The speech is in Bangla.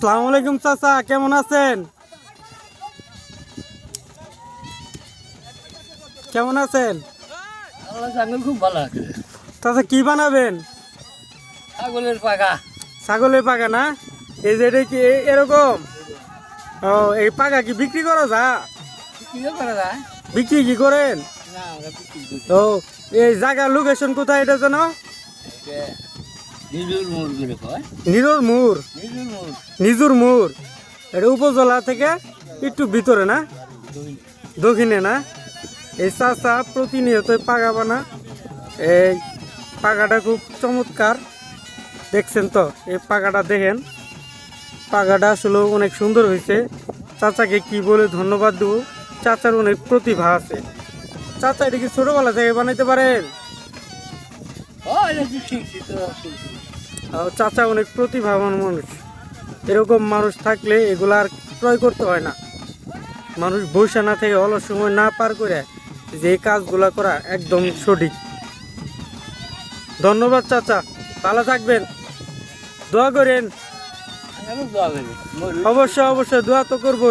আসসালামু আলাইকুম চাচা, কেমন আছেন? কেমন আছেন খুব ভালো আছে। চাচা? কি বানাবেন? ছাগলের পাকা। ছাগলের পাকা না? এই যে এটা কি এরকম? ও, এই পাকা কি বিক্রি করা যা? বিক্রিও করা যায় বিক্রি কি করেন? না, আমরা বিক্রি করি। ও, এই জায়গার লোকেশন কোথায় এটা জানো? এটা নিজুর মোড় করে কয়। নিরুর মুর। নিজুর মোড় নিজুর মুর। এটা উপজেলা থেকে একটু ভিতরে না, দক্ষিণে না? এই চাচা প্রতিনিয়ত পাকা বানা। এই পাকাটা খুব চমৎকার, দেখছেন তো? এই পাকাটা দেখেন, পাকাটা আসলে অনেক সুন্দর হয়েছে। চাচাকে কি বলে ধন্যবাদ দেবো, চাচার অনেক প্রতিভা আছে। চাচা এটা কি ছোটবেলা থেকে বানাইতে পারেন? এটা কি শিখছি তো। চাচা অনেক প্রতিভাবান মানুষ। এরকম মানুষ থাকলে এগুলো আর ক্রয় করতে হয় না। মানুষ বসে না থেকে অলস সময় না পার করে যে এই কাজগুলা করা একদম সঠিক। ধন্যবাদ চাচা, ভালো থাকবেন, দোয়া করেন। আমি দোয়া করি। অবশ্যই অবশ্যই দোয়া তো করবো।